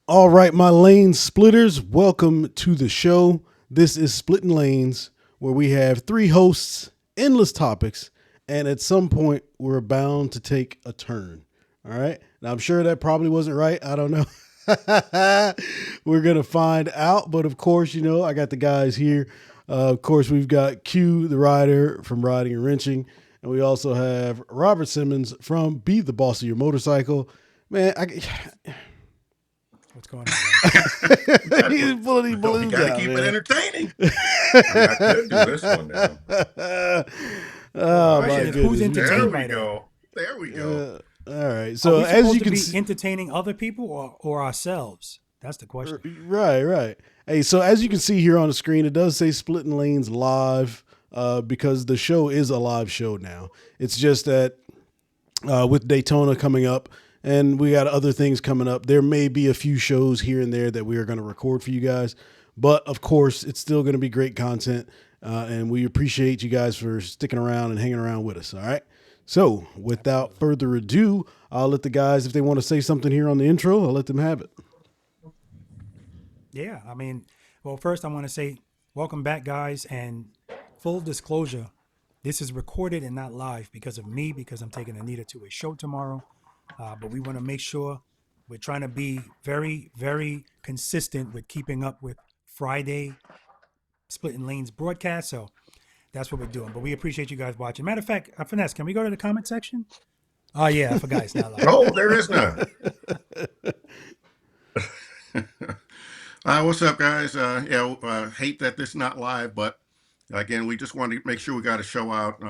All right, my lane splitters, welcome to the show. This is Splitting Lanes, where we have three hosts, endless topics, and at some point we're bound to take a turn. All right. Now I'm sure that probably wasn't right. I don't know. We're gonna find out, but of course, I got the guys here. Of course, we've got Q, the rider from Riding and Wrenching, and we also have Robert Simmons from Be the Boss of Your Motorcycle. Man, What's going on? he's pulling these We balloons got to out, keep man. it entertaining. I could do this one now. Oh Question my is, goodness. who's entertained There by we that? go. There we go. All right. Are So we as supposed you to can be see, entertaining other people or ourselves? That's the question. right. Hey, so as you can see here on the screen, it does say Splitting Lanes live because the show is a live show now. It's just that with Daytona coming up and we got other things coming up, there may be a few shows here and there that we are going to record for you guys. But of course, it's still going to be great content. And we appreciate you guys for sticking around and hanging around with us. All right. So without further ado, I'll let the guys, if they want to say something here on the intro, I'll let them have it. Yeah, well, first I want to say welcome back, guys, and full disclosure, this is recorded and not live because of me, because I'm taking Anita to a show tomorrow. But we want to make sure we're trying to be very, very consistent with keeping up with Friday Splitting Lanes broadcast. So that's what we're doing. But we appreciate you guys watching. Matter of fact, Finesse, can we go to the comment section? Oh, yeah, I forgot it's not live. Oh, there is none. What's up, guys? Hate that this is not live, but again, we just want to make sure we got a show out.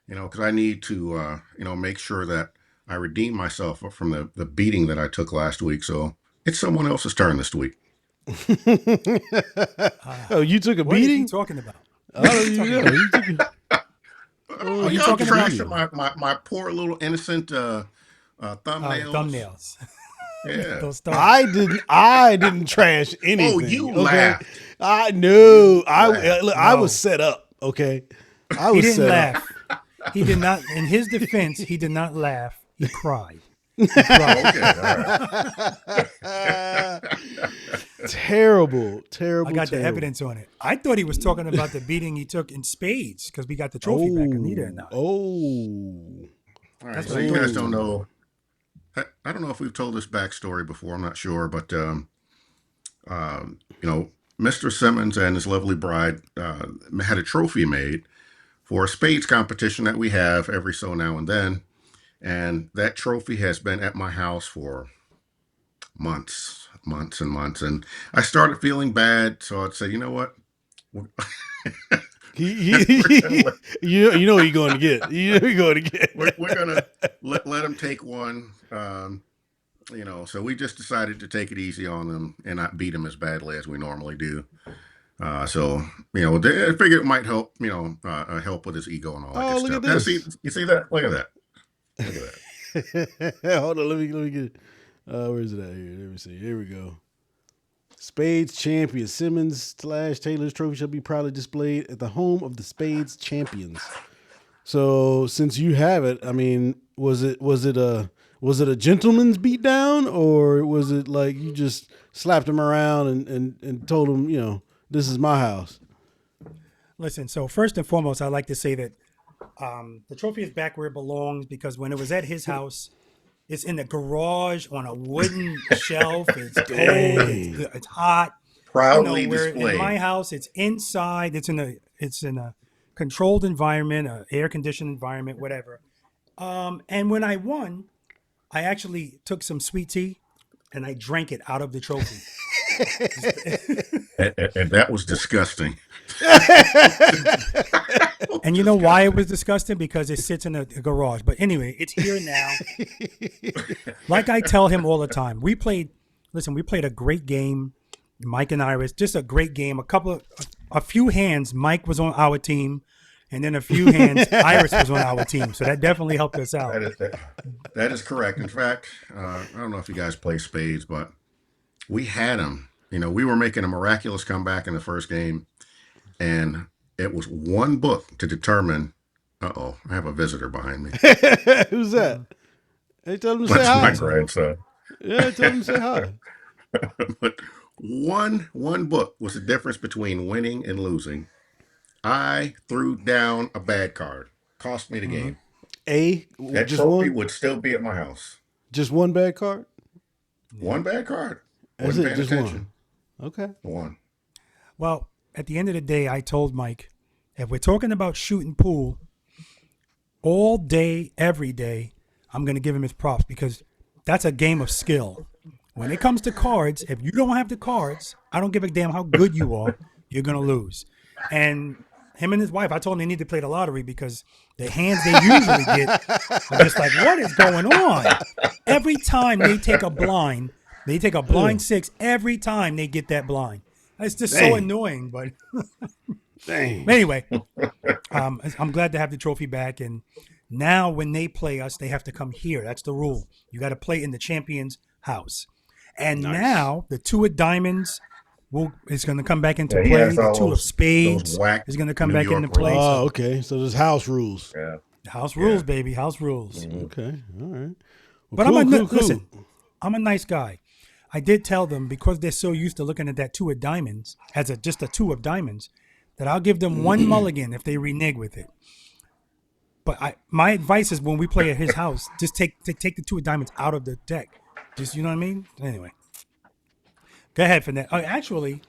Because I need to, make sure that I redeem myself from the beating that I took last week. So it's someone else's turn this week. Oh, you took a What is he beating? talking about? Oh, you took a, Oh, you y'all talking about trashing my poor little innocent thumbnails. Thumbnails. Yeah. Don't start. I didn't trash anything. Oh, you okay? laughed. I knew. Laughed. I No. was set up. Okay. I He was didn't set laugh. He did not. In his defense, he did not laugh. He cried. Okay. All right. up. Terrible. I got the terrible. evidence on it. I thought he was talking about the beating he took in spades because we got the trophy back. Anita and I. Oh. All right. That's So what I you thought. guys don't know. I don't know if we've told this backstory before. I'm not sure, but Mr. Simmons and his lovely bride had a trophy made for a spades competition that we have every so now and then, and that trophy has been at my house for months and months, and I started feeling bad, so I'd say, you know what? We're we're gonna let, You know what you're going to get. You know what you're going to get. we're gonna let him take one. So we just decided to take it easy on him and not beat him as badly as we normally do. I figured it might help, help with his ego and all that Oh, good look at stuff. Now, this. you see that? Look at that. Look at that. Hold on, let me get it. Where is it at here? Let me see. Here we go. Spades champion Simmons / Taylor's trophy shall be proudly displayed at the home of the Spades champions. So since you have it, was it a gentleman's beatdown, or was it like you just slapped him around and told him, this is my house? Listen. So first and foremost, I'd like to say that the trophy is back where it belongs because when it was at his house, it's in the garage on a wooden shelf. It's cold. It's hot. Proudly Where displayed. in my house, it's inside. It's in a controlled environment, an air conditioned environment, whatever. And when I won, I actually took some sweet tea and I drank it out of the trophy. And that was disgusting. And you know why it was disgusting? Because it sits in a garage. But anyway, it's here now. Like I tell him all the time, we played a great game. Mike and Iris, just a great game. A few hands, Mike was on our team, and then a few hands, Iris was on our team. So that definitely helped us out. That is correct. In fact, I don't know if you guys play spades, but we had him. We were making a miraculous comeback in the first game, and it was one book to determine. I have a visitor behind me. Who's that? Hey, tell him to say That's hi. my grandson. Yeah, tell him to say hi. But one book was the difference between winning and losing. I threw down a bad card. Cost me the Hmm. game. A, That just trophy one, would still be at my house. just one bad card. Yeah. One bad card. That's Wasn't it, paying just one. attention. Okay. One. Well, at the end of the day, I told Mike, if we're talking about shooting pool all day, every day, I'm going to give him his props because that's a game of skill. When it comes to cards, if you don't have the cards, I don't give a damn how good you are, you're going to lose. And him and his wife, I told them they need to play the lottery because the hands they usually get are just like, what is going on? Every time they take a blind six every time they get that blind. It's just so Dang. annoying. But Dang. anyway, I'm glad to have the trophy back. And now when they play us, they have to come here. That's the rule. You got to play in the champion's house. And Nice. now the two of diamonds is going to come back into Yeah, he play. has The all two of those spades whack is going to come New back York into play. rules. Oh, So okay. So there's house rules. Yeah. house Yeah. rules, baby, house rules. Okay. All right. Well, But cool. listen. I'm a nice guy. I did tell them because they're so used to looking at that two of diamonds as just a two of diamonds that I'll give them one mulligan if they renege with it. But my advice is when we play at his house, just take the two of diamonds out of the deck. Just, you know what I mean? Anyway, go ahead, Finette. Actually,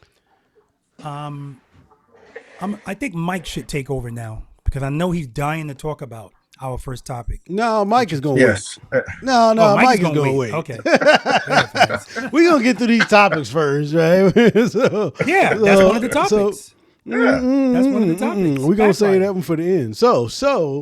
I think Mike should take over now because I know he's dying to talk about our first topic. No, Mike is going to Yes. wait. No, Oh, Mike is gonna going to wait. Okay. Go ahead, Finesse. We're going to get through these topics first, right? Yeah, that's one of the topics. Yeah. That's one of the topics. We're going to say Backfire. that one for the end. So,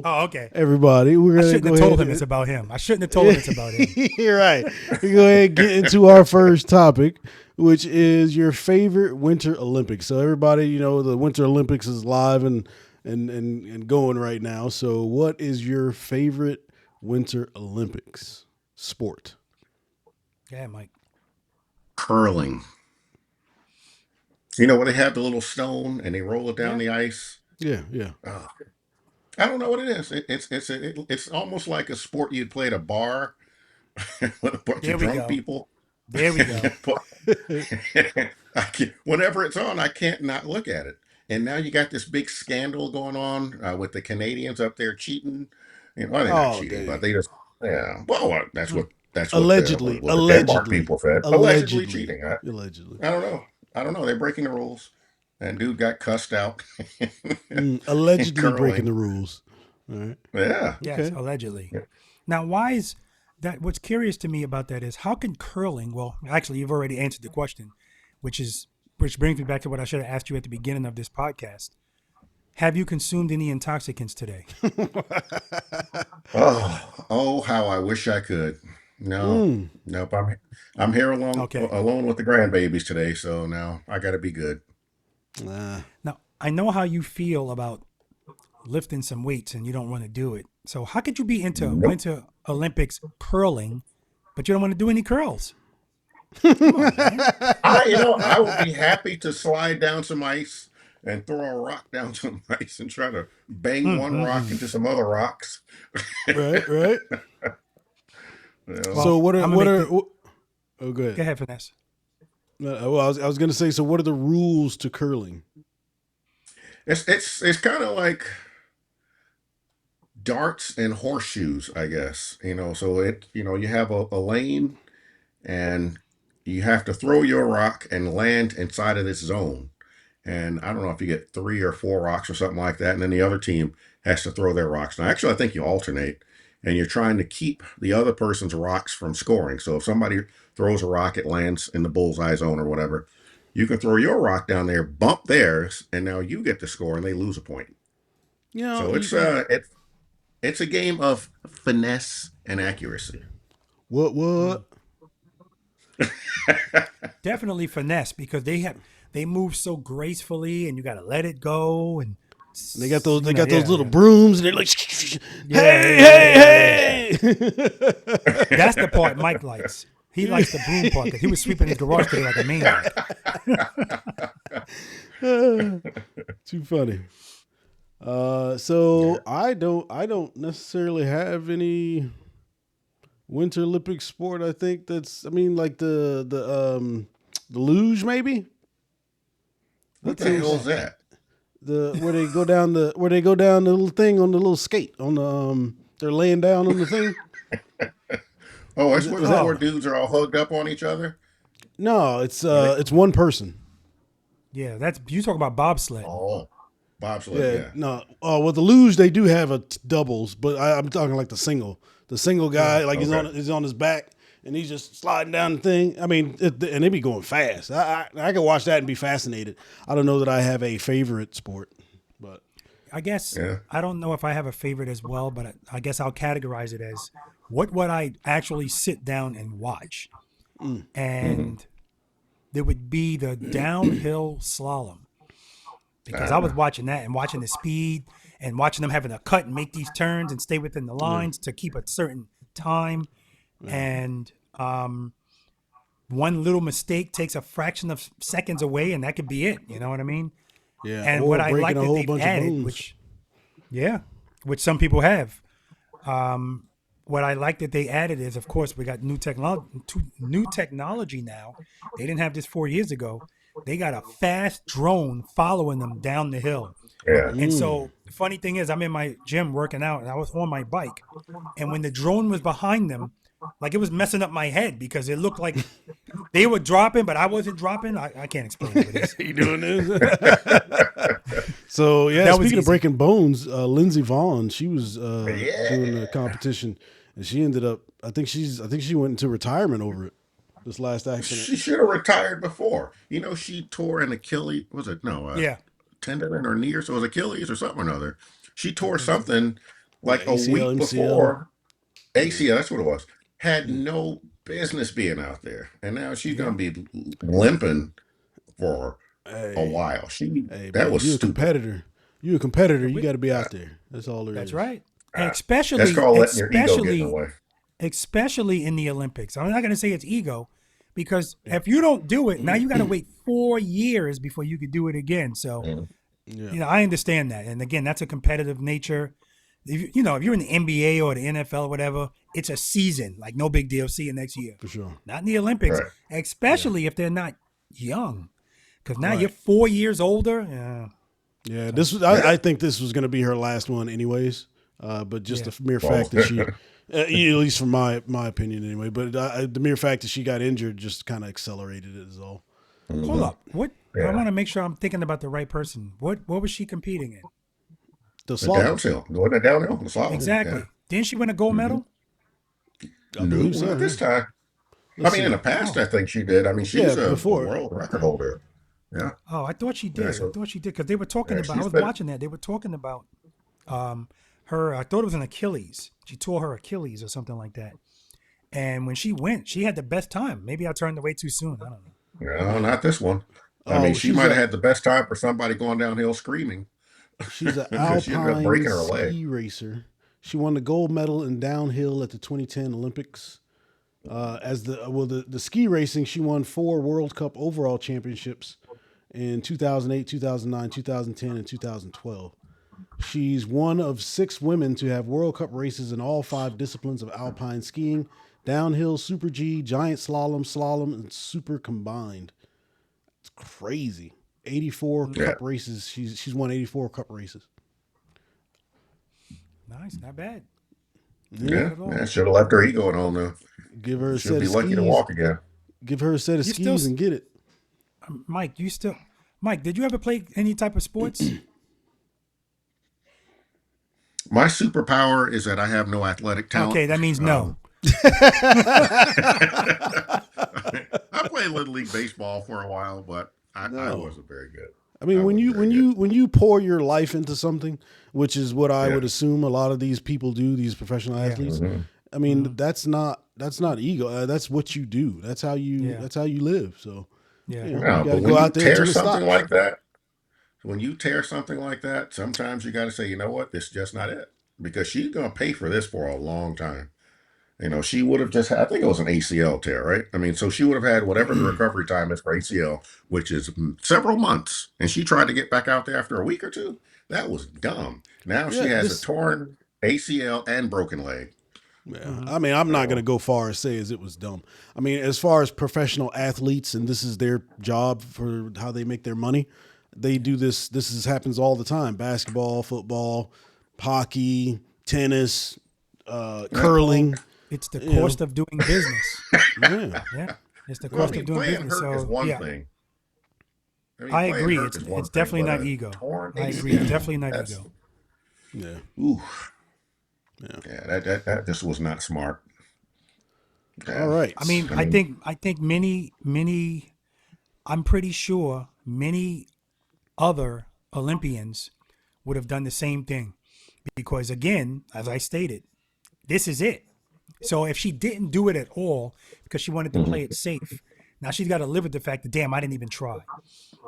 Oh, okay. everybody, we're I going to shouldn't go have ahead. told him it's about him. I shouldn't have told him it's about him. You're right. We go ahead and get into our first topic, which is your favorite Winter Olympics. So everybody, you know, the Winter Olympics is live and going right now. So what is your favorite Winter Olympics sport? Yeah, Mike. Curling. You know where they have the little stone and they roll it down the ice? Yeah. I don't know what it is. It's almost like a sport you'd play at a bar with a bunch There of we drunk go. people. There we go. Whenever it's on, I can't not look at it. And now you got this big scandal going on with the Canadians up there cheating. Well, they're not Oh, cheating, but dang. they just Well, that's what Allegedly. the Denmark Allegedly. people said. Allegedly Allegedly. cheating. Allegedly. I don't know. I don't know. They're breaking the rules. And dude got cussed out. in Allegedly breaking curling. the rules. All right. Yeah. Yes, Okay. allegedly. Yeah. Now, why is that? What's curious to me about that is how can curling? Well, actually, you've already answered the question, which brings me back to what I should have asked you at the beginning of this podcast. Have you consumed any intoxicants today? Oh, how I wish I could. No, nope. I'm here Okay. alone with the grandbabies today, so now I got to be good. Nah. Now, I know how you feel about lifting some weights and you don't want to do it. So, how could you be into Nope. Winter Olympics curling, but you don't want to do any curls? I would be happy to slide down some ice and throw a rock down some ice and try to bang one rock into some other rocks. Right. You know? So Well, I'm what gonna are make oh, go Go ahead. ahead, Finesse. Well, I was going to say, so what are the rules to curling? It's kind of like darts and horseshoes, I guess. So you have a lane and you have to throw your rock and land inside of this zone. And I don't know if you get 3 or 4 rocks or something like that, and then the other team has to throw their rocks. Now, actually, I think you alternate, and you're trying to keep the other person's rocks from scoring. So if somebody throws a rock, it lands in the bullseye zone or whatever. You can throw your rock down there, bump theirs, and now you get to score, and they lose a point. You know, So it's a game of finesse and accuracy. what? Definitely finesse because they move so gracefully and you got to let it go and They got those you know, yeah, little yeah. brooms and they're like, Yeah, hey. That's the part Mike likes. He likes the broom part because he was sweeping his garage today like a maniac. Too funny. So I don't necessarily have any Winter Olympic sport. I think that's. I mean, like the luge maybe. What That the hell seems is that? the where they go down the little thing on the little skate on the they're laying down on the thing. Oh, Is it's it? where Is the that? four dudes are all hugged up on each other. No, Are they? it's one person. Yeah, that's you talk about bobsled. Oh, bobsled. Yeah, Yeah. no. Oh, well, the luge they do have a doubles, but I'm talking like the single. The single Yeah. guy, like Okay. he's on his back and he's just sliding down the thing. I mean, and they be going fast. I can watch that and be fascinated. I don't know that I have a favorite sport, but I guess Yeah. I don't know if I have a favorite as well, but I guess I'll categorize it as what would I actually sit down and watch, and there would be the downhill slalom because I was watching that and watching the speed and watching them having to cut and make these turns and stay within the lines to keep a certain time, and one little mistake takes a fraction of seconds away, and that could be it. You know what I mean? yeah, And or what I breaking like a that whole they've bunch of added, bones. which some people have. What I like that they added is, of course, we got new technology now. They didn't have this 4 years ago. They got a fast drone following them down the hill. Yeah. And so the funny thing is, I'm in my gym working out, and I was on my bike, and when the drone was behind them, like it was messing up my head because it looked like they were dropping, but I wasn't dropping. I can't explain what it is. You doing this? So yeah, That was speaking of easy. breaking bones, Lindsey Vaughn, she was doing a Yeah. competition, and she ended up. I think she went into retirement over it. This last accident. She should have retired before. You know, she tore an Achilles. Was it no Yeah, tendon in her knee, or so it was Achilles or something or another. She tore was it? something Yeah, like a ACL, week MCL. before. ACL. That's what it was. Had no business being out there, and now she's Yeah. gonna be limping for a Hey, while. hey, That man, was you a stupid. competitor. You a competitor. You We- got to be Uh, out there. That's all there is. That's right. And uh, that's called letting your ego get in the way. especially in the Olympics. I'm not going to say it's ego, because if you don't do it, now you got to wait 4 years before you could do it again. So, Mm. Yeah. I understand that. And again, that's a competitive nature. If you're in the NBA or the NFL or whatever, it's a season, like no big deal. See you next year. For sure. Not in the Olympics, Right. especially if they're not young, because now Right. you're 4 years older. Yeah. Yeah, this was. I think this was going to be her last one, anyways. But just Yeah. the mere Well, fact that she, at least from my opinion, anyway. But the mere fact that she got injured just kind of accelerated it. Is all. Hold up. What? I Yeah. want to make sure I'm thinking about the right person. What was she competing in? The The slalom. downhill, going to downhill, the slalom. Exactly. Didn't she win a gold medal? I Yeah. believe No, so. not this time. Let's I mean, in see. the past, I think she did. I mean, Yeah, she's a before. world record holder. Yeah. Oh, I thought she did. Yeah, I so thought she did because they were talking yeah, about. I she's was been. watching that. They were talking about her. I thought it was an Achilles. She tore her Achilles or something like that. And when she went, she had the best time. Maybe I turned away too soon. I don't know. No, not this one. I Oh, mean, she she's might have a had the best time for somebody going downhill screaming she's an because she ended up alpine breaking her leg. ski racer. She won the gold medal in downhill at the 2010 Olympics. As the ski racing, she won 4 World Cup overall championships in 2008, 2009, 2010, and 2012. She's one of 6 women to have World Cup races in all 5 disciplines of alpine skiing: downhill, Super G, giant slalom, and super combined. It's crazy. 84 Yeah. cup races. She's won 84 cup races. Nice, not bad. Yeah. Not at all. Yeah. Should have left her ego at home though. Give her a She'll set be of lucky to skis. walk again. Give her a set of You still, skis and get it. Mike. Mike? Did you ever play any type of sports? My superpower is that I have no athletic talent. Okay, that means no. I played Little League Baseball for a while, but I No. wasn't very good. I mean, I when wasn't you very when good. you when you pour your life into something, which is what I Yeah. would assume a lot of these people do, these professional Yeah. athletes. Mhm. I mean, that's not ego. That's what you do. That's how Yeah. you live. So Yeah. you know, No, you got to but go when you out there tear until it something stops. like that, sometimes you got to say, you know what, this is just not it, because she's going to pay for this for a long time. You know, she would have just had, I think it was an ACL tear, right? I mean, so she would have had whatever the recovery time is for ACL, which is several months. And she tried to get back out there after a week or two. That was dumb. Now she Yeah, has a this torn ACL and broken leg. Yeah. I mean, I'm not going to go far as say as it was dumb. I mean, as far as professional athletes, and this is their job for how they make their money, they do this. Happens all the time. Basketball, football, hockey, tennis, curling. It's the cost of doing business. Yeah. Yeah. It's the Well, cost I mean, of doing playing business. hurt is So, one yeah. thing. mean, I playing agree. hurt It's is one it's thing, definitely but not a ego. torn I agree. It's ACL, definitely not that's ego. Yeah. ooh, Yeah. yeah, that just was not smart. All Yeah. right. I mean, I think many. I'm pretty sure many other Olympians would have done the same thing, because again, as I stated, this is it. So if she didn't do it at all because she wanted to play it safe, now she's got to live with the fact that, damn, I didn't even try.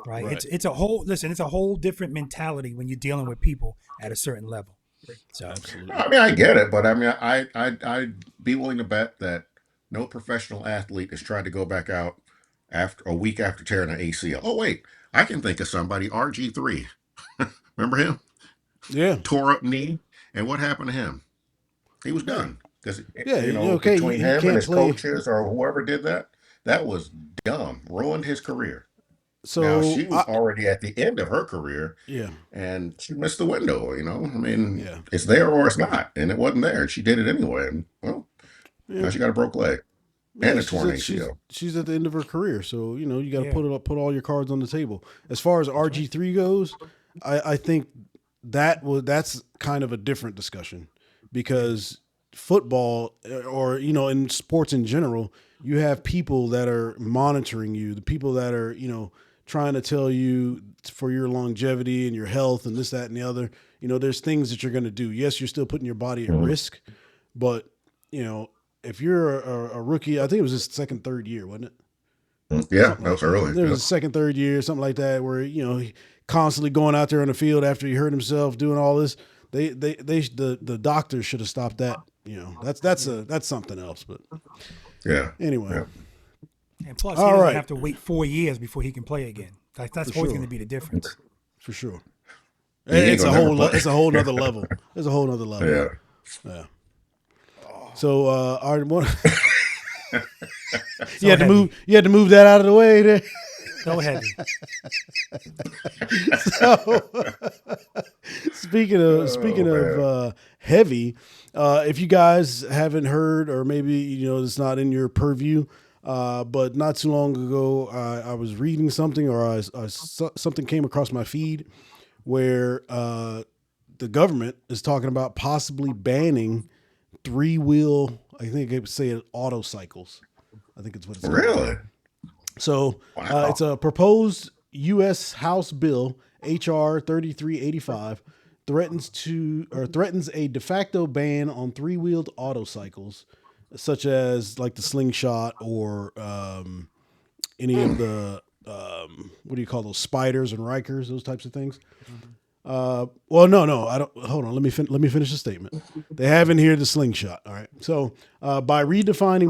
Right? Right. It's a whole different mentality when you're dealing with people at a certain level. So Absolutely. I mean, I get it, but I mean, I'd be willing to bet that no professional athlete is trying to go back out after a week after tearing an ACL. Oh wait, I can think of somebody. RG3, remember him? Yeah. Tore up knee, and what happened to him? He was Yeah. done because Yeah. Okay. between He him and can't his play. coaches or whoever did that, that was dumb. Ruined his career. Now So she was already at the end of her career, yeah. and she missed the window. I mean, Yeah. it's there or it's not, and it wasn't there. She did it anyway, and well, Yeah. now she got a broke leg and Yeah, a torn ACL. she's at the end of her career, so you got to Yeah. put all your cards on the table. As far as RG3 goes, I think that's kind of a different discussion, because football, or in sports in general, you have people that are monitoring you, the people that are trying to tell you for your longevity and your health and this, that, and the other. There's things that you're going to do. Yes, you're still putting your body at risk, but if you're a rookie, I think it was his second, third year, wasn't it? Yeah, Something that like was that. early. There was Yep. a second, third year, something like that, where he constantly going out there on the field after he hurt himself, doing all this. The doctors should have stopped that. That's something else. But Yeah. anyway, Yeah. and plus, All he doesn't right. have to wait 4 years before he can play again. That's always sure. going to be the difference. for sure, He ain't it's a gonna never whole play. it's a whole nother level. It's a whole nother level. Yeah. Yeah. So our one. So You had to heavy. move. You had to move that out of the way there. So heavy. So, speaking man. of heavy, if you guys haven't heard, or maybe it's not in your purview, but not too long ago, I was reading something, or something came across my feed where the government is talking about possibly banning 3-wheel. I think I would say autocycles. I think it's what it's called. Really? So Wow. it's a proposed U.S. House bill, H.R. 3385, threatens a de facto ban on 3-wheeled autocycles, such as like the Slingshot, or any of the what do you call those, Spiders and Rikers, those types of things. Well, no, I don't. Hold on. Let me finish the statement. They have in here the Slingshot. All right. So, by redefining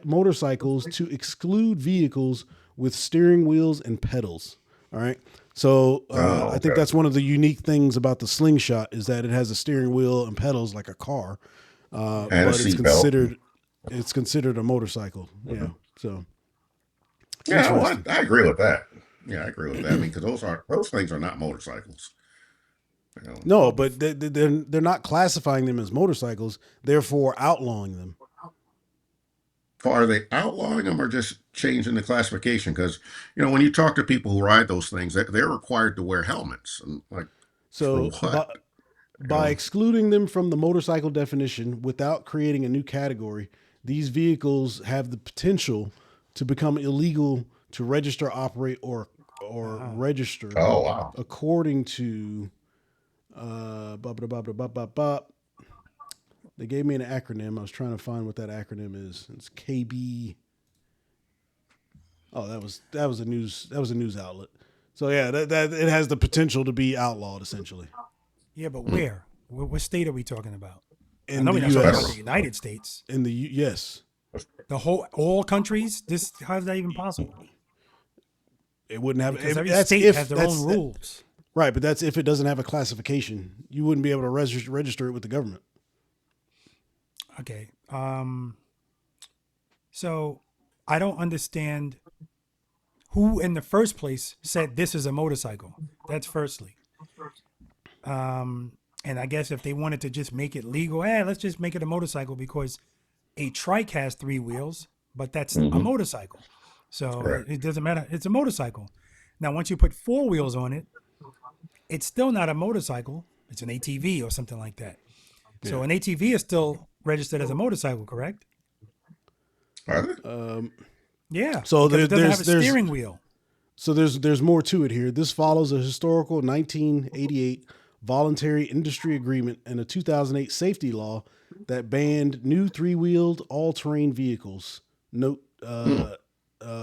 motorcycles to exclude vehicles with steering wheels and pedals. All right. So, I think okay. that's one of the unique things about the Slingshot, is that it has a steering wheel and pedals like a car, And but a it's seatbelt. considered a motorcycle. Yeah. So, Yeah, well, interesting. I agree with that. Yeah, I agree with that. I mean, because those things are not motorcycles. No, but they're not classifying them as motorcycles, therefore outlawing them. Are they outlawing them or just changing the classification? Because when you talk to people who ride those things, they're required to wear helmets. And like, for So, what? by excluding them from the motorcycle definition without creating a new category, these vehicles have the potential to become illegal to register, operate, or register, Oh wow. according to blah, blah, blah, blah, blah, blah, blah. They gave me an acronym. I was trying to find what that acronym is. It's KB. Oh, that was a news outlet. So yeah, that it has the potential to be outlawed, essentially. Yeah, but where? What state are we talking about? I In know the we're not talking about U.S. the United States. Yes, All countries. How's that even possible? it wouldn't have. Because every That's state if has their that's own rules. right, but that's if it doesn't have a classification. You wouldn't be able to register it with the government. Okay. So I don't understand who in the first place said this is a motorcycle. That's firstly. And I guess if they wanted to just make it legal, let's just make it a motorcycle because a trike has 3 wheels, but that's a motorcycle. So Correct. it doesn't matter. It's a motorcycle. Now, once you put 4 wheels on it, it's still not a motorcycle. It's an ATV or something like that. So an ATV is still registered as a motorcycle, correct? Are they? Yeah. So because it doesn't have a there's- steering wheel. So there's more to it here. This follows a historical 1988 voluntary industry agreement and a 2008 safety law that banned new 3-wheeled all-terrain vehicles. Note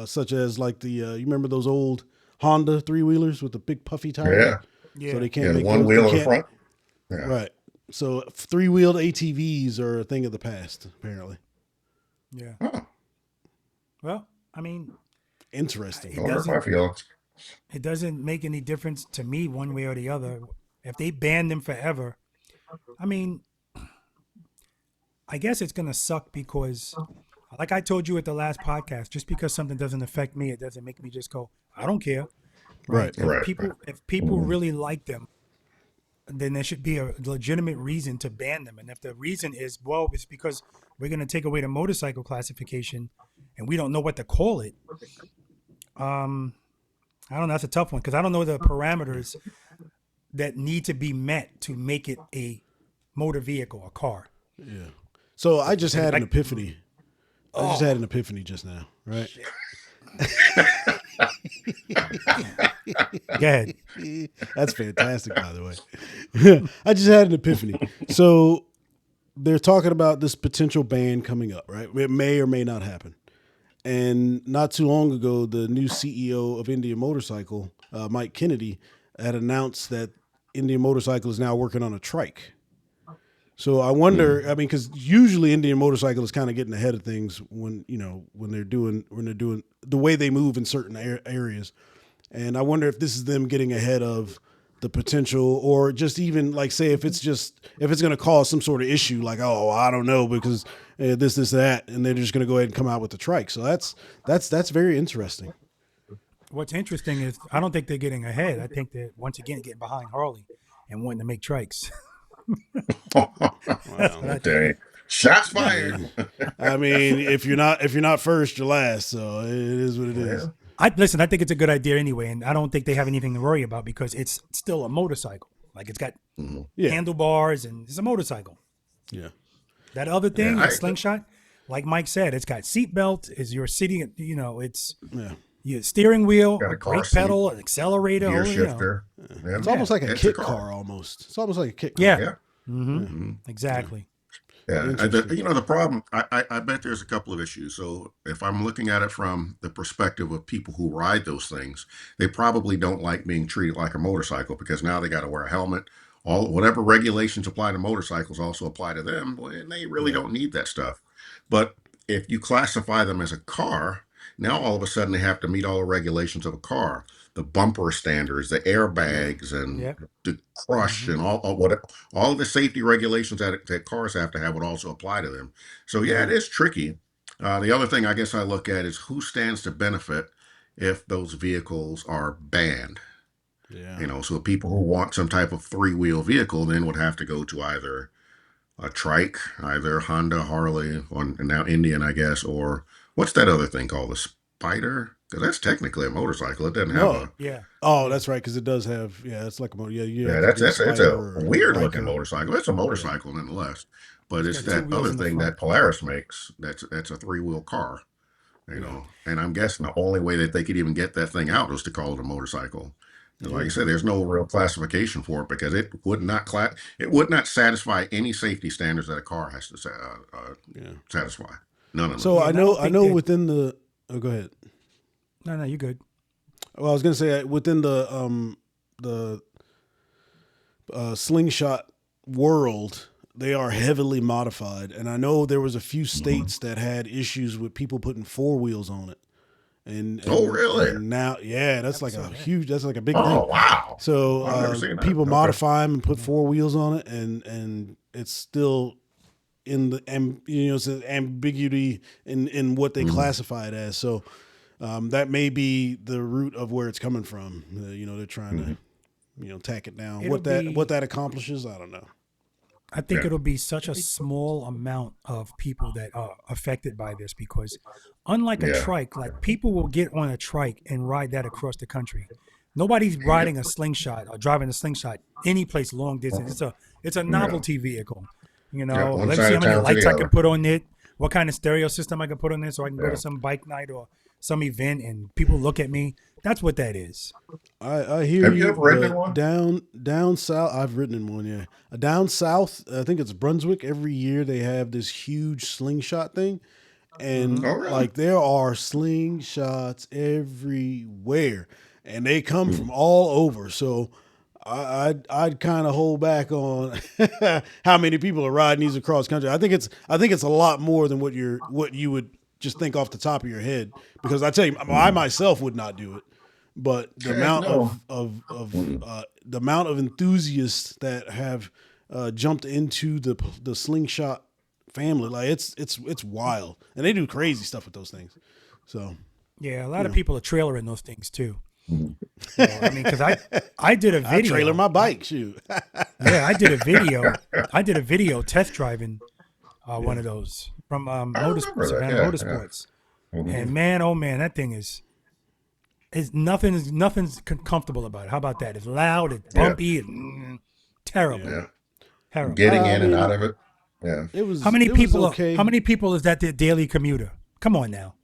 such as like the you remember those old Honda 3-wheelers with the big puffy tires? Yeah. Yeah. So they can't Yeah, the make one those- wheel they in the can't- front. Yeah. Right. So 3-wheeled ATVs are a thing of the past, apparently. Yeah. Oh, Well, I mean, Interesting. It don't hurt doesn't- my feelings. it doesn't make any difference to me one way or the other. If they ban them forever, I mean, I guess it's going to suck because, like I told you at the last podcast, just because something doesn't affect me, it doesn't make me just go, I don't care. Right. Right. If people really like them, then there should be a legitimate reason to ban them. And if the reason is, well, it's because we're going to take away the motorcycle classification and we don't know what to call it. I don't know. That's a tough one because I don't know the parameters that need to be met to make it a motor vehicle, a car. Yeah. So I just had an Like- epiphany. I just had an ephany just now, right? Go ahead. That's fantastic, by the way. I just had an epiphany. So they're talking about this potential ban coming up, right? It may or may not happen. And not too long ago, the new CEO of Indian Motorcycle, Mike Kennedy, had announced that Indian Motorcycle is now working on a trike. So I wonder, I mean, because usually Indian Motorcycle is kind of getting ahead of things when they're doing the way they move in certain areas. And I wonder if this is them getting ahead of the potential, or just even like say if it's going to cause some sort of issue, like, oh, I don't know, because this, that, and they're just going to go ahead and come out with the trike. So that's very interesting. What's interesting is I don't think they're getting ahead. I think they're once again getting behind Harley and wanting to make trikes. Dang. Shots fired. I mean, if you're not first, you're last. So it is what it is. Yeah. I think it's a good idea anyway, and I don't think they have anything to worry about because it's still a motorcycle. Like it's got Yeah. handlebars and it's a motorcycle. Yeah. That other thing, Yeah, the slingshot, like Mike said, it's got seatbelt, is your sitting, it's Yeah. your steering wheel, Got a a car brake seat, pedal, an accelerator, Gear all, shifter. Yeah. It's almost like a It's kit car almost. It's almost like a kit car. Yeah, Yeah. exactly. Yeah, Interesting. the problem, I bet there's a couple of issues. So if I'm looking at it from the perspective of people who ride those things, they probably don't like being treated like a motorcycle because now they got to wear a helmet. Whatever regulations apply to motorcycles also apply to them, and they really don't need that stuff. But if you classify them as a car, now all of a sudden they have to meet all the regulations of a car, the bumper standards, the airbags, and Yeah. the crush, and all of the safety regulations that cars have to have would also apply to them. So yeah, it is tricky. The other thing I guess I look at is who stands to benefit if those vehicles are banned. Yeah. So people who want some type of 3-wheel vehicle then would have to go to either a trike, either Honda, Harley, and now Indian, I guess, or what's that other thing called, the Spider? Because that's technically a motorcycle. It doesn't have No. a. Yeah. Oh, that's right, because it does have. Yeah, it's like a motor. Yeah, you Yeah, have to that's get it's Spider a or weird Biker. looking motorcycle. It's a motorcycle nonetheless, but it's got two that wheels other in the thing front. that Polaris makes. That's a 3-wheel car. And I'm guessing the only way that they could even get that thing out was to call it a motorcycle. And like I said, there's no real classification for it because it would not satisfy any safety standards that a car has to satisfy. None of them. So Yeah, I and I know don't I think know that- within the. Oh, go ahead. No, you're good. Well, I was going to say within the slingshot world, they are heavily modified, and I know there was a few states that had issues with people putting 4 wheels on it. And Oh, really? And now, yeah, that's like a huge. That's like a big Oh, thing. wow. So I've never seen that. people Okay. modify them and put 4 wheels on it, and it's still in the it's an ambiguity in what they classify it as. So that may be the root of where it's coming from. They're trying to tack it down. What that accomplishes, I don't know. I think it'll be such a small amount of people that are affected by this, because unlike a trike, like people will get on a trike and ride that across the country. Nobody's riding a slingshot or driving a slingshot any place long distance. It's a novelty vehicle. Let's see how many lights I can put on it, what kind of stereo system I can put on there so I can go to some bike night or some event and people look at me. That's what that is. I hear Have you ever ridden in one? Down south. I've ridden in one, yeah. Down south, I think it's Brunswick. Every year they have this huge slingshot thing, and like there are slingshots everywhere, and they come from all over. So I'd kind of hold back on how many people are riding these across country. I think it's a lot more than what you would just think off the top of your head, because I tell you, I myself would not do it, but the amount of enthusiasts that have jumped into the slingshot family, like it's wild, and they do crazy stuff with those things. So yeah, a lot of people are trailering those things too. So, I mean, because I did a video. I trailer my bike, shoot. Yeah, I did a video. I did a video test driving one of those from Savannah Motorsports. And man, oh man, that thing is nothing's comfortable about it. How about that? It's loud, it's bumpy, it's terrible. Yeah. Terrible. Getting in and out of it. Yeah. It was. How many people? Okay. How many people is that? The daily commuter. Come on now.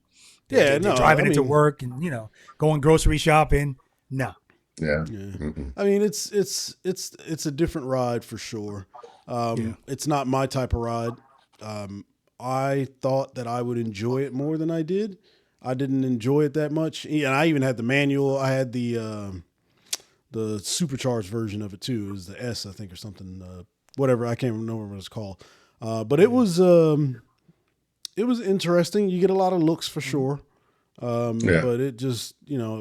They're driving into work and going grocery shopping. No. Yeah. I mean, it's a different ride for sure. It's not my type of ride. I thought that I would enjoy it more than I did. I didn't enjoy it that much, and I even had the manual. I had the supercharged version of it too. It was the S, I think, or something. Whatever, I can't remember what it's called. But it was interesting. You get a lot of looks for sure. But it just,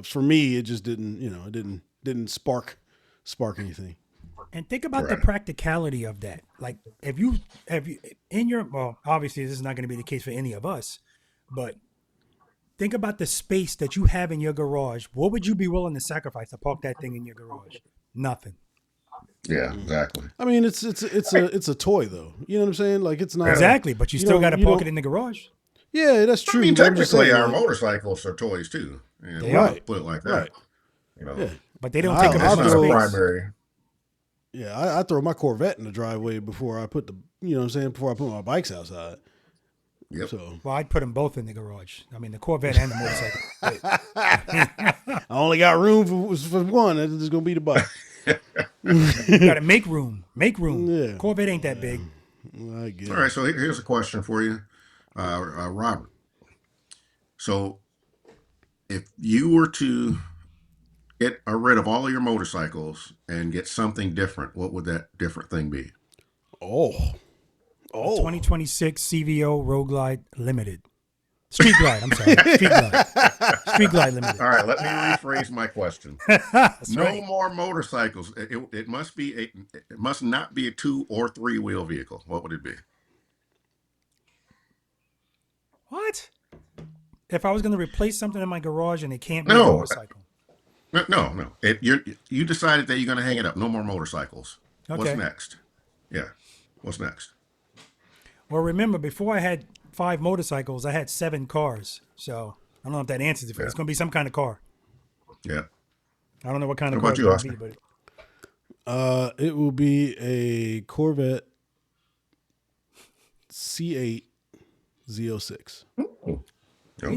for me, it just didn't, it didn't spark anything. And think about the practicality of that. Like if you in your, well, obviously this is not going to be the case for any of us, but think about the space that you have in your garage. What would you be willing to sacrifice to park that thing in your garage? Nothing. Yeah, exactly. I mean, it's a toy though. You know what I'm saying? Like it's not exactly, but you still got to park it in the garage. Yeah, that's true. I mean, technically, our motorcycles are toys too. They are. Put it like that. Right. Yeah. But they don't take up that's much not space. a primary. Yeah, I throw my Corvette in the driveway before I put before I put my bikes outside. Yep. So, well, I'd put them both in the garage. I mean, the Corvette and the motorcycle. I only got room for one. It's just gonna be the bike. You got to make room. Make room. Yeah. Corvette ain't that big. I get All right. So here's a question for you, Robert. So, if you were to get rid of all of your motorcycles and get something different, what would that different thing be? Oh. 2026 CVO Road Glide Limited. Street Glide, I'm sorry. Street Glide Limited. All right, let me rephrase my question. More motorcycles. It must not be a 2 or 3 wheel vehicle. What would it be? What? If I was going to replace something in my garage and it can't be a motorcycle. No. You decided that you're going to hang it up. No more motorcycles. Okay. What's next? Yeah. What's next? Well, remember, before I had 5 motorcycles, I had 7 cars. So I don't know if that answers it. It's going to be some kind of car. Yeah. I don't know what kind of car it's going to be, but it will be a Corvette C8 Z06. You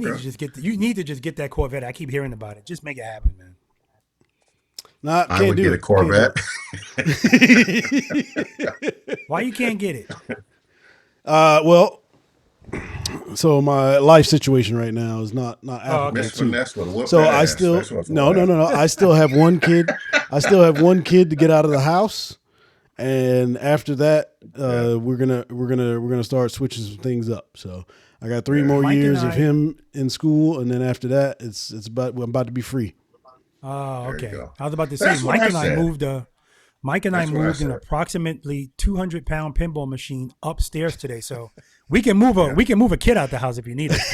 need to just get that Corvette. I keep hearing about it. Just make it happen, man. I would get a Corvette. Why you can't get it? Well, so my life situation right now is not applicable. So I still no. I still have one kid. I still have one kid to get out of the house, and after that, we're gonna start switching some things up. So I got 3 more years of him in school, and then after that, I'm about to be free. Oh, okay. I was about to say Mike and I Mike and I That's what I moved an said. approximately 200-pound pinball machine upstairs today, so we can move a kid out the house if you need us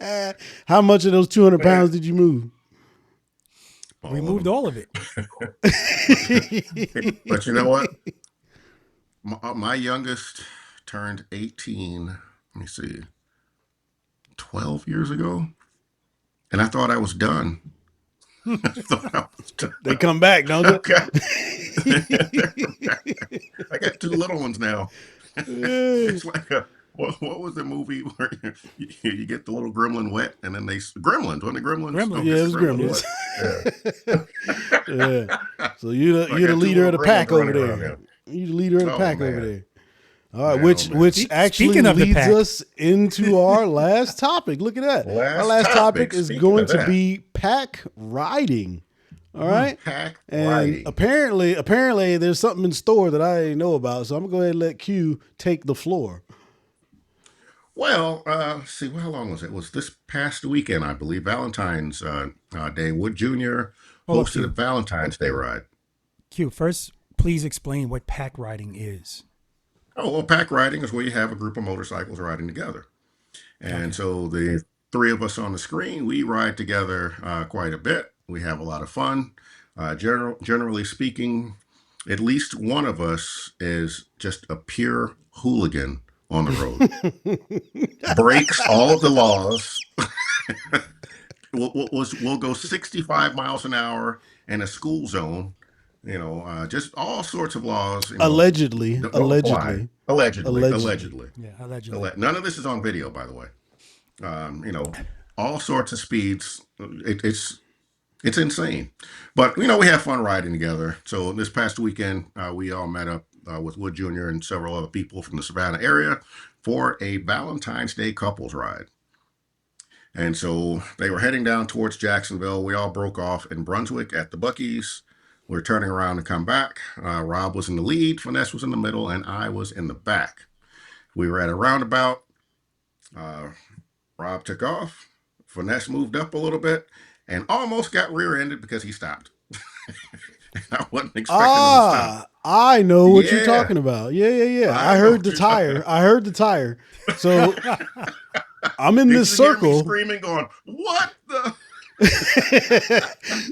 to. How much of those 200 pounds did you move? We moved all of it. But you know what? My youngest turned 18. Let me see, 12 years ago, and I thought I was done. I thought I was done. They come back, don't they? Okay. I got two little ones now. It's like what was the movie where you get the little gremlin wet and then Gremlins, wasn't it Gremlins? Gremlins. Yeah, it was Gremlins. Yeah. Yeah. So you're I the got two leader of the little pack gremlins over running around there. now. You're the leader of the Oh, pack man. over there. All right, Man, which oh, man. which actually Speaking of the leads pack. us into our last topic. Look at that. Our last topic is Speaking going of to that. be pack riding. All right. Pack And riding. apparently there's something in store that I didn't know about. So I'm gonna go ahead and let Q take the floor. Well, see, how long was it? It was this past weekend, I believe, Valentine's Day. Wood Jr. Hold up, hosted Q. a Valentine's Day ride. Q, first, please explain what pack riding is. Oh, well, pack riding is where you have a group of motorcycles riding together. And so the three of us on the screen, we ride together quite a bit. We have a lot of fun. Generally speaking, at least one of us is just a pure hooligan on the road. Breaks all of the laws. We'll go 65 miles an hour in a school zone. Just all sorts of laws. Allegedly. Don't apply. Allegedly. Yeah, allegedly. None of this is on video, by the way. All sorts of speeds. It's insane. But we have fun riding together. So this past weekend, we all met up with Wood Jr. and several other people from the Savannah area for a Valentine's Day couples ride. And so they were heading down towards Jacksonville. We all broke off in Brunswick at the Buc-ee's. We were turning around to come back. Rob was in the lead, Finesse was in the middle, and I was in the back. We were at a roundabout. Rob took off. Finesse moved up a little bit and almost got rear-ended because he stopped. I wasn't expecting him to stop. I know what you're Yeah. talking about. Yeah. I I know heard what the you're talking tire. I heard the tire. So I'm in Did this you hear me circle. screaming, going, "What the?"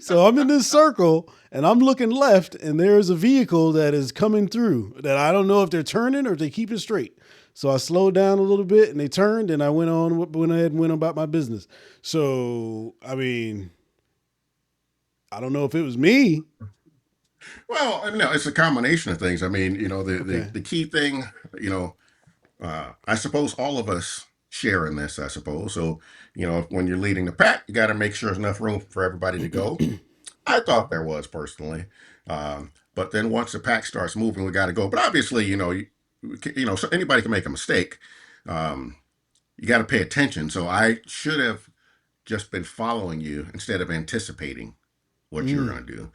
So I'm in this circle and I'm looking left and there's a vehicle that is coming through that I don't know if they're turning or if they keep it straight. So I slowed down a little bit and they turned and I went ahead and went about my business. So, I mean, I don't know if it was me. Well, no, it's a combination of things. I mean, the key thing, I suppose all of us share in this, I suppose. So, when you're leading the pack, you got to make sure there's enough room for everybody to go. I thought there was personally. But then once the pack starts moving, we got to go. But obviously, so anybody can make a mistake. You got to pay attention. So I should have just been following you instead of anticipating what you were going to do.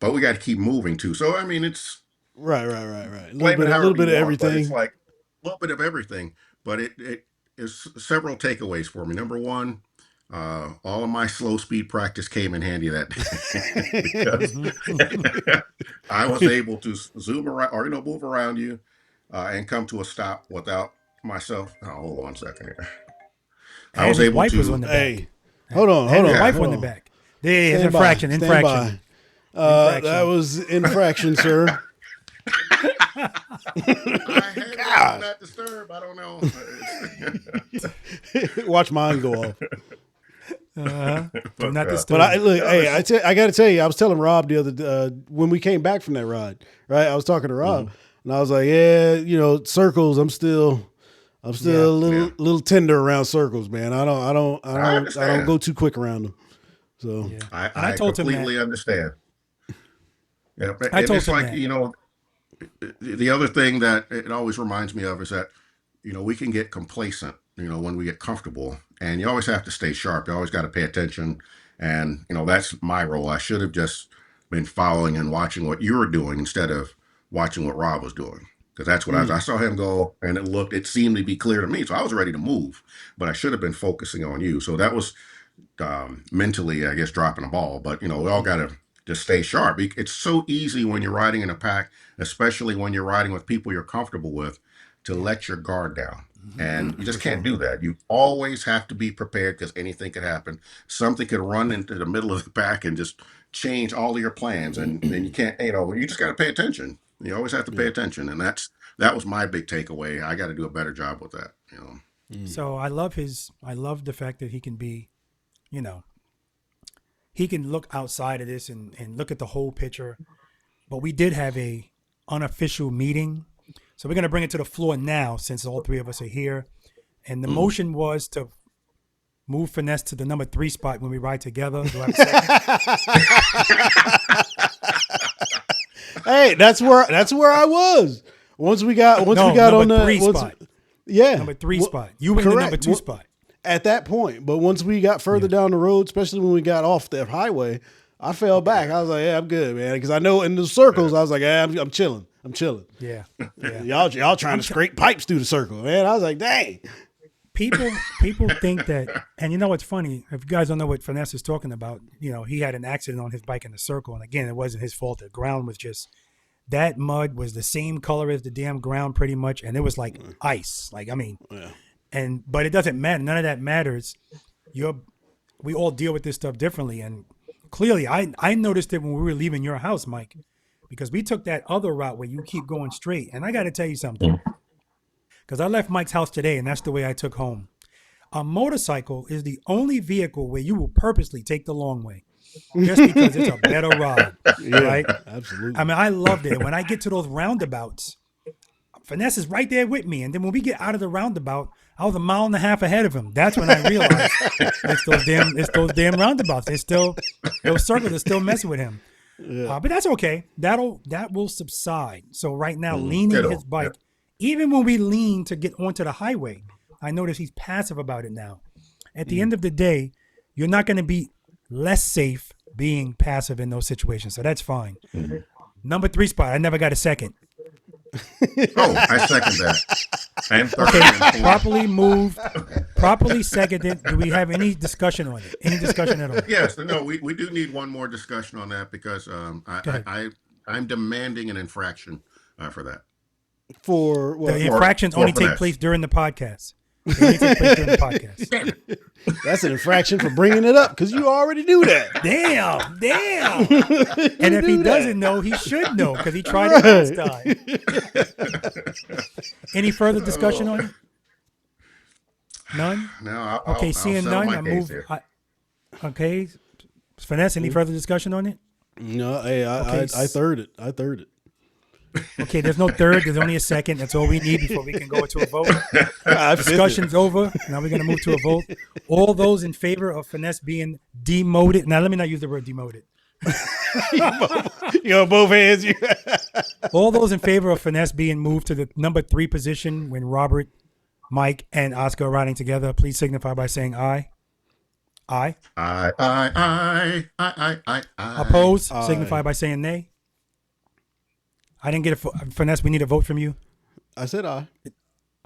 But we got to keep moving too. So, I mean, it's Right. A blame it little however bit of you want, but everything. it's like a little bit of everything. But it is several takeaways for me. Number one, all of my slow speed practice came in handy that day because I was able to zoom around or move around you and come to a stop without myself. Oh, hold on a second here. I And was his able wife to. was on the back. Hey, hold on. And his on, wife hold on the on. back. There's Stand by, infraction. stand Infraction. by. That was infraction, sir. I had it on not disturb. I don't know. Watch mine go off. Do not But, disturb. But I got to tell you, I was telling Rob the other when we came back from that ride, right? I was talking to Rob, and I was like, "Yeah, circles. I'm still a little tender around circles, man. I don't go too quick around them." So And I told him completely understand. Yeah, I and told it's him like, that. the other thing that it always reminds me of is that, we can get complacent, when we get comfortable, and you always have to stay sharp. You always got to pay attention. And, that's my role. I should have just been following and watching what you were doing instead of watching what Rob was doing. Because that's what I saw him go and it seemed to be clear to me. So I was ready to move, but I should have been focusing on you. So that was mentally, I guess, dropping a ball. But we all got to just stay sharp. It's so easy when you're riding in a pack, especially when you're riding with people you're comfortable with, to let your guard down. And you just can't do that. You always have to be prepared because anything could happen. Something could run into the middle of the pack and just change all of your plans. And then you can't, you just got to pay attention. You always have to pay attention. And that was my big takeaway. I got to do a better job with that. So I love the fact that he can be, he can look outside of this and look at the whole picture. But we did have a unofficial meeting. So we're going to bring it to the floor now since all three of us are here. And the motion was to move Finesse to the number 3 spot when we ride together. Do I have a second? Hey, that's where I was. Once we got number on the 3 spot. Yeah. Number 3 spot. You were in the number 2 spot. At that point. But once we got further down the road, especially when we got off the highway, I fell back. I was like, yeah, I'm good, man. Because I know in the circles, I was like, yeah, I'm chilling. I'm chilling. Yeah. Y'all trying to scrape pipes through the circle, man. I was like, dang. People think that, and you know what's funny? If you guys don't know what Finesse is talking about, he had an accident on his bike in the circle. And again, it wasn't his fault. The ground was just, that mud was the same color as the damn ground pretty much. And it was like ice. Like, I mean, but it doesn't matter. None of that matters. We all deal with this stuff differently. And clearly I noticed it when we were leaving your house, Mike, because we took that other route where you keep going straight. And I got to tell you something, because I left Mike's house today and that's the way I took home. A motorcycle is the only vehicle where you will purposely take the long way just because it's a better ride, right? Absolutely. I mean, I loved it. When I get to those roundabouts, Finesse is right there with me. And then when we get out of the roundabout, I was 1.5 miles ahead of him. That's when I realized it's those damn roundabouts. Those circles are still messing with him. Yeah. But that's okay. That will subside. So right now, leaning his bike, even when we lean to get onto the highway, I notice he's passive about it now. At the end of the day, you're not going to be less safe being passive in those situations. So that's fine. Number 3 spot. I never got a second. I second that. And okay, properly moved, properly seconded. Do we have any discussion on it? Any discussion at all? Yes. No, we do need one more discussion on that because I'm demanding an infraction for that. For what? The infractions only take place during the podcast. They only take place during the podcast. That's an infraction for bringing it up because you already do that. Damn. And if he doesn't know, he should know because he tried it last time. Any further discussion on it? None? No. Okay, seeing none, I move. Okay. Finesse, any further discussion on it? No, hey, I third it. Okay, there's no third. There's only a second. That's all we need before we can go to a vote. Discussion's over. Now we're going to move to a vote. All those in favor of Finesse being demoted. Now, let me not use the word demoted. Both hands. All those in favor of Finesse being moved to the number 3 position when Robert, Mike, and Oscar are riding together, please signify by saying aye. Aye. Aye. Opposed? Signify by saying nay. I didn't get a Finesse. We need a vote from you. I said aye.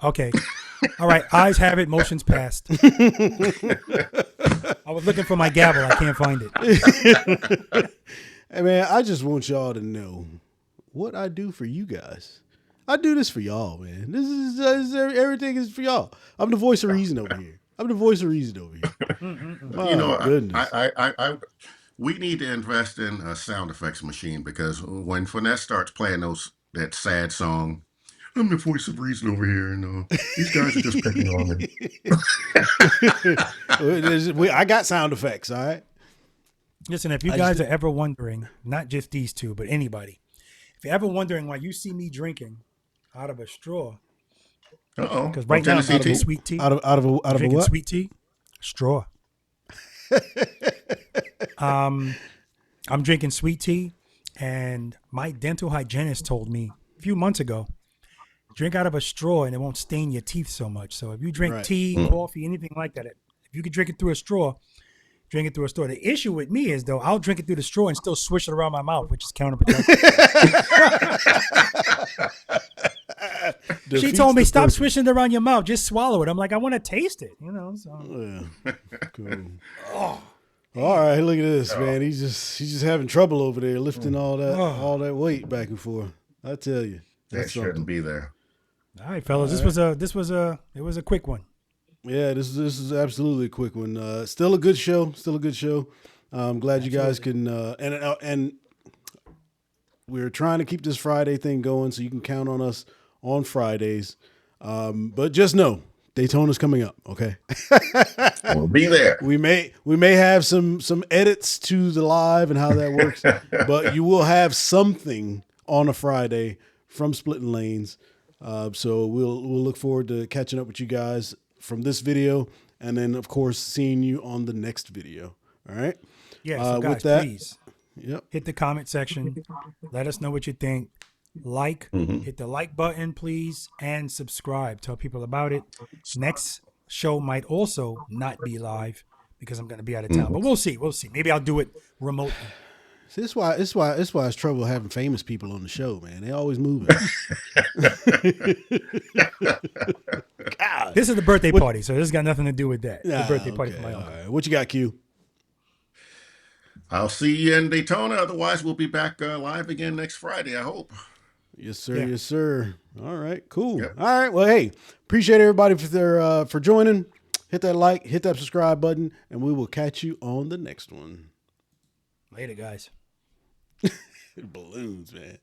Okay. All right. Ayes have it. Motion's passed. I was looking for my gavel. I can't find it. Hey, man, I just want y'all to know what I do for you guys. I do this for y'all, man. This is everything is for y'all. I'm the voice of reason over here. Goodness. We need to invest in a sound effects machine because when Finesse starts playing that sad song, I'm the voice of reason over here, and these guys are just picking on me. I got sound effects, all right? Listen, if you guys are ever wondering, not just these two, but anybody, if you're ever wondering why you see me drinking out of a straw, because right now I'm out of a sweet tea. Out of a what? Sweet tea, straw. I'm drinking sweet tea, and my dental hygienist told me a few months ago, drink out of a straw and it won't stain your teeth so much. So if you drink tea, coffee, anything like that, if you could drink it through a straw, drink it through a straw. The issue with me is, though, I'll drink it through the straw and still swish it around my mouth, which is counterproductive. She Defeats told me, the stop purpose. swishing it around your mouth. Just swallow it. I'm like, I want to taste it, you know? So. Yeah. Cool. All right, look at this, man. He's just having trouble over there lifting all that weight back and forth. I tell you. That That's shouldn't something. be there. All right, fellas. It was a quick one. Yeah, this is absolutely a quick one. Still a good show. Still a good show. I'm glad you guys can and we're trying to keep this Friday thing going, so you can count on us on Fridays. But just know Daytona's coming up. Okay, We'll be there. we may have some edits to the live and how that works, but you will have something on a Friday from Splitting Lanes. So we'll look forward to catching up with you guys from this video, and then of course seeing you on the next video. All right. Yeah, so guys, with that, please yep. hit the comment section. Let us know what you think. Hit the like button, please, and subscribe. Tell people about it. Next show might also not be live because I'm going to be out of town, but we'll see. We'll see. Maybe I'll do it remotely. See, it's why it's trouble having famous people on the show, man. They always moving. God. This is the birthday party, so this has got nothing to do with that. The birthday party okay, for my all uncle. right. What you got, Q? I'll see you in Daytona. Otherwise, we'll be back live again next Friday, I hope. Yes, sir. Yeah. Yes, sir. All right, cool. Yep. All right. Well, hey, appreciate everybody for joining. Hit that like, hit that subscribe button, and we will catch you on the next one. Later, guys. Balloons, man.